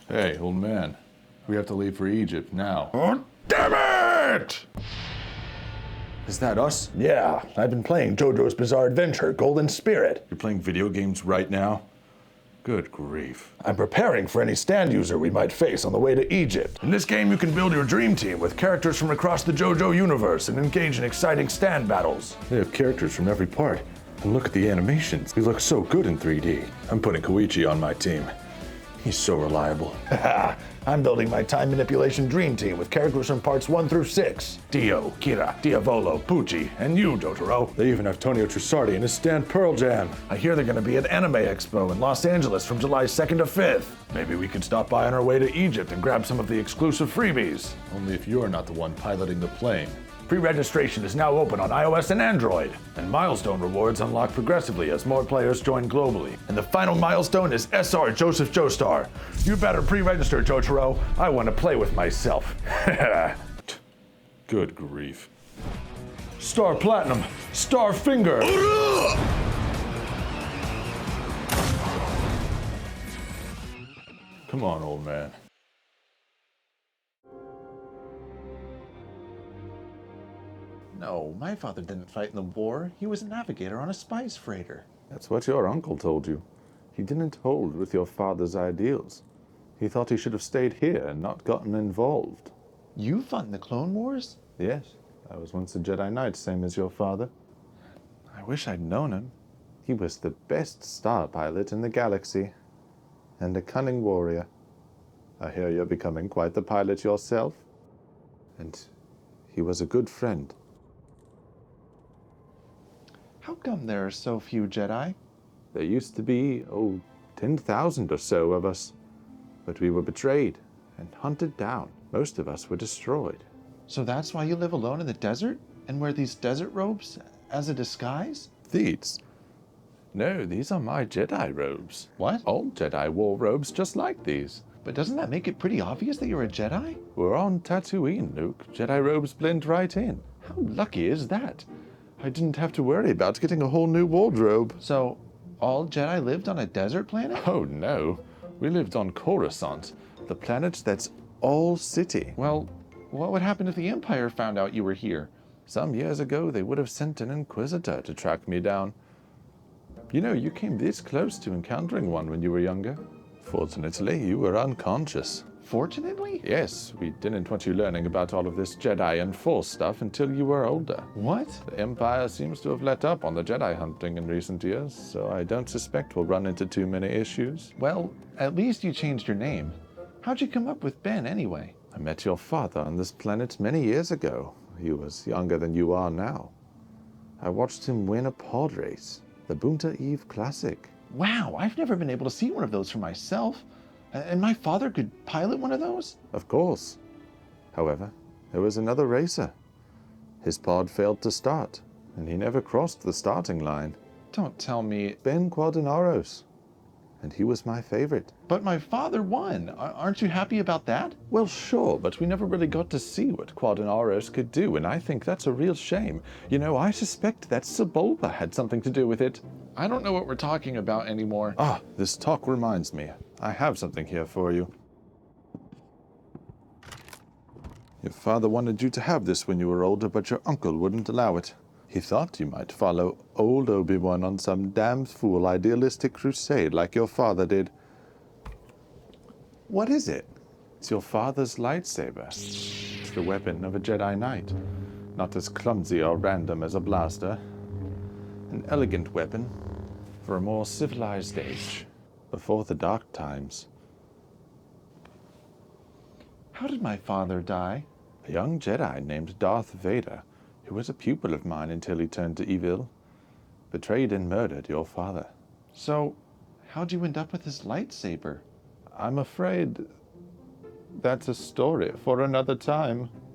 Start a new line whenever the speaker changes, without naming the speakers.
Hey, old man. We have to leave for Egypt now.
Oh, damn it!
Is that us?
Yeah, I've been playing JoJo's Bizarre Adventure, Golden Spirit.
You're playing video games right now? Good grief.
I'm preparing for any stand user we might face on the way to Egypt. In this game, you can build your dream team with characters from across the JoJo universe and engage in exciting stand battles.
They have characters from every part. And look at the animations. They look so good in 3D. I'm putting Koichi on my team. He's so reliable.
I'm building my time manipulation dream team with characters from parts 1 through 6. Dio, Kira, Diavolo, Pucci, and you, Jotaro.
They even have Tonio Trussardi in his stand Pearl Jam.
I hear they're gonna be at Anime Expo in Los Angeles from July 2nd to 5th. Maybe we could stop by on our way to Egypt and grab some of the exclusive freebies.
Only if you're not the one piloting the plane.
Pre-registration is now open on iOS and Android, and milestone rewards unlock progressively as more players join globally. And the final milestone is SR Joseph Joestar. You better pre-register, Jotaro. I want to play with myself.
Good grief.
Star Platinum, Star Finger.
Come on, old man.
No, my father didn't fight in the war. He was a navigator on a spice freighter.
That's what your uncle told you. He didn't hold with your father's ideals. He thought he should have stayed here and not gotten involved.
You fought in the Clone Wars?
Yes, I was once a Jedi Knight, same as your father. I wish I'd known him. He was the best star pilot in the galaxy, and a cunning warrior. I hear you're becoming quite the pilot yourself. And he was a good friend.
How come there are so few Jedi?
There used to be, 10,000 or so of us. But we were betrayed and hunted down. Most of us were destroyed.
So that's why you live alone in the desert and wear these desert robes as a disguise?
These? No, these are my Jedi robes.
What?
All Jedi wore robes just like these.
But doesn't that make it pretty obvious that you're a Jedi?
We're on Tatooine, Luke. Jedi robes blend right in.
How lucky is that?
I didn't have to worry about getting a whole new wardrobe.
So, all Jedi lived on a desert planet?
Oh no, we lived on Coruscant, the planet that's all city.
Well, what would happen if the Empire found out you were here?
Some years ago, they would have sent an Inquisitor to track me down. You know, you came this close to encountering one when you were younger. Fortunately, you were unconscious.
Fortunately?
Yes, we didn't want you learning about all of this Jedi and Force stuff until you were older.
What?
The Empire seems to have let up on the Jedi hunting in recent years, so I don't suspect we'll run into too many issues.
Well, at least you changed your name. How'd you come up with Ben anyway?
I met your father on this planet many years ago. He was younger than you are now. I watched him win a pod race, the Bunta Eve Classic.
Wow, I've never been able to see one of those for myself. And my father could pilot one of those?
Of course. However, there was another racer. His pod failed to start, and he never crossed the starting line.
Don't tell me.
Ben Quadinaros. And he was my favorite.
But my father won. Aren't you happy about that?
Well, sure, but we never really got to see what Quadinaros could do, and I think that's a real shame. You know, I suspect that Sebulba had something to do with it.
I don't know what we're talking about anymore.
Ah, this talk reminds me. I have something here for you. Your father wanted you to have this when you were older, but your uncle wouldn't allow it. He thought you might follow old Obi-Wan on some damn fool idealistic crusade like your father did.
What is it?
It's your father's lightsaber. It's the weapon of a Jedi Knight. Not as clumsy or random as a blaster. An elegant weapon for a more civilized age, before the dark times.
How did my father die?
A young Jedi named Darth Vader, who was a pupil of mine until he turned to evil, betrayed and murdered your father.
So, how'd you end up with his lightsaber?
I'm afraid that's a story for another time.